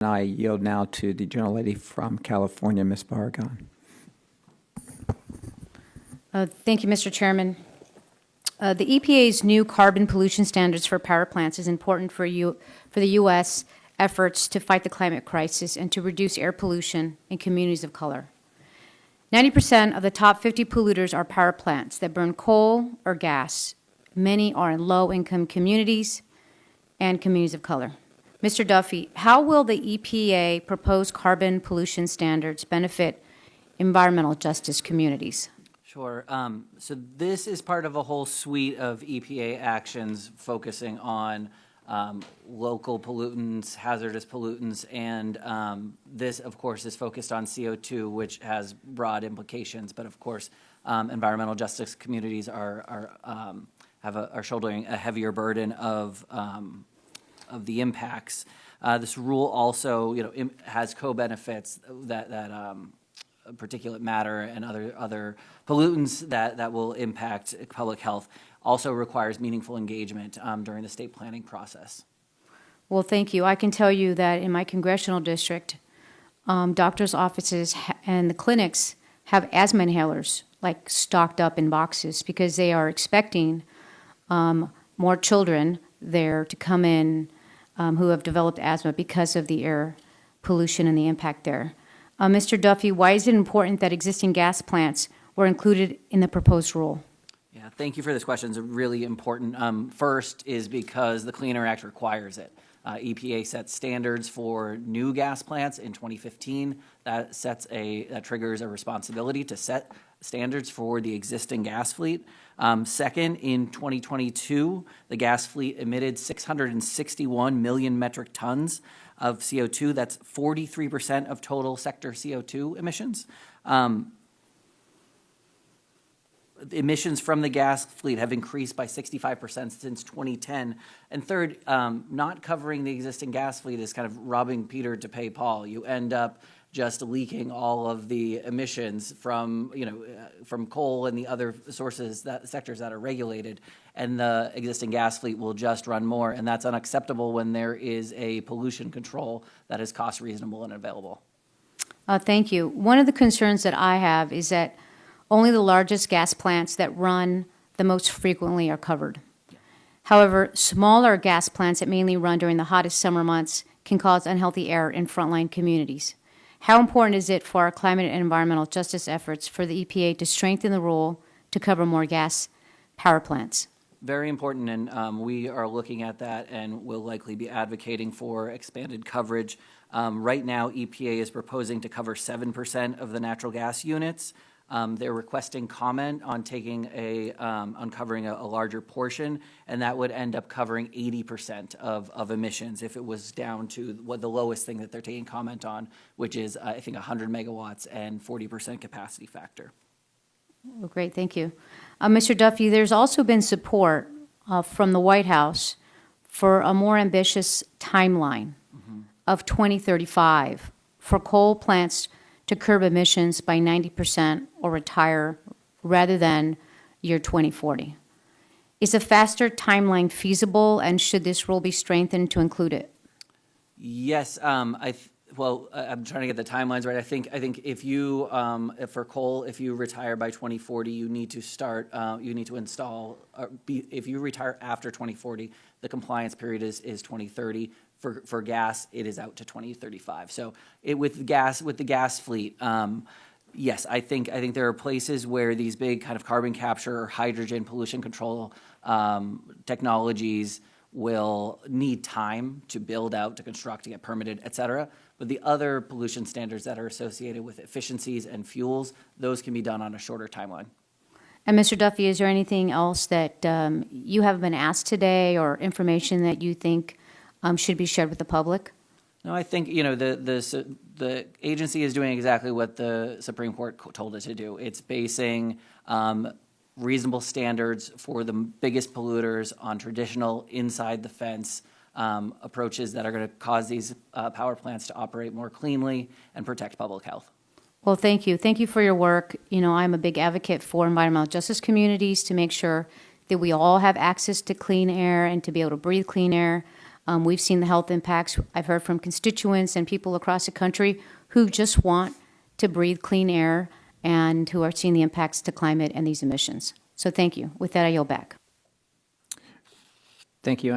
I yield now to the gentlelady from California, Ms. Barragan. Thank you, Mr. Chairman. The EPA's new carbon pollution standards for power plants is important for the U.S. efforts to fight the climate crisis and to reduce air pollution in communities of color. 90% of the top 50 polluters are power plants that burn coal or gas. Many are in low-income communities and communities of color. Mr. Duffy, how will the EPA proposed carbon pollution standards benefit environmental justice communities? Sure. So this is part of a whole suite of EPA actions focusing on local pollutants, hazardous pollutants, and this, of course, is focused on CO2, which has broad implications. But of course, environmental justice communities are shouldering a heavier burden of the impacts. This rule also, has co-benefits that particulate matter and other pollutants that will impact public health. Also requires meaningful engagement during the state planning process. Well, thank you. I can tell you that in my congressional district, doctors' offices and the clinics have asthma inhalers stocked up in boxes because they are expecting more children there to come in who have developed asthma because of the air pollution and the impact there. Mr. Duffy, why is it important that existing gas plants were included in the proposed rule? Yeah, thank you for this question. It's really important. First is because the Clean Air Act requires it. EPA sets standards for new gas plants in 2015. That triggers a responsibility to set standards for the existing gas fleet. Second, in 2022, the gas fleet emitted 661 million metric tons of CO2. That's 43% of total sector CO2 emissions. Emissions from the gas fleet have increased by 65% since 2010. And third, not covering the existing gas fleet is kind of robbing Peter to pay Paul. You end up just leaking all of the emissions from coal and the other sectors that are regulated, and the existing gas fleet will just run more, and that's unacceptable when there is a pollution control that is cost reasonable and available. Thank you. One of the concerns that I have is that only the largest gas plants that run the most frequently are covered. However, smaller gas plants that mainly run during the hottest summer months can cause unhealthy air in frontline communities. How important is it for our climate and environmental justice efforts for the EPA to strengthen the rule to cover more gas power plants? Very important, and we are looking at that and will likely be advocating for expanded coverage. Right now, EPA is proposing to cover 7% of the natural gas units. They're requesting comment on on covering a larger portion, and that would end up covering 80% of emissions if it was down to the lowest thing that they're taking comment on, which is, I think, 100 megawatts and 40% capacity factor. Well, great, thank you. Mr. Duffy, there's also been support from the White House for a more ambitious timeline of 2035 for coal plants to curb emissions by 90% or retire rather than year 2040. Is a faster timeline feasible, and should this rule be strengthened to include it? Yes, I'm trying to get the timelines right. I think if you for coal, if you retire by 2040, you need to install. If you retire after 2040, the compliance period is 2030. For gas, it is out to 2035. So with the gas fleet, yes, I think there are places where these big kind of carbon capture or hydrogen pollution control technologies will need time to build out, to construct, to get permitted, et cetera. But the other pollution standards that are associated with efficiencies and fuels, those can be done on a shorter timeline. And Mr. Duffy, is there anything else that you have been asked today or information that you think should be shared with the public? No, I think the agency is doing exactly what the Supreme Court told it to do. It's basing reasonable standards for the biggest polluters on traditional inside the fence approaches that are going to cause these power plants to operate more cleanly and protect public health. Well, thank you. Thank you for your work. I'm a big advocate for environmental justice communities to make sure that we all have access to clean air and to be able to breathe clean air. We've seen the health impacts. I've heard from constituents and people across the country who just want to breathe clean air and who are seeing the impacts to climate and these emissions. So thank you. With that, I yield back. Thank you.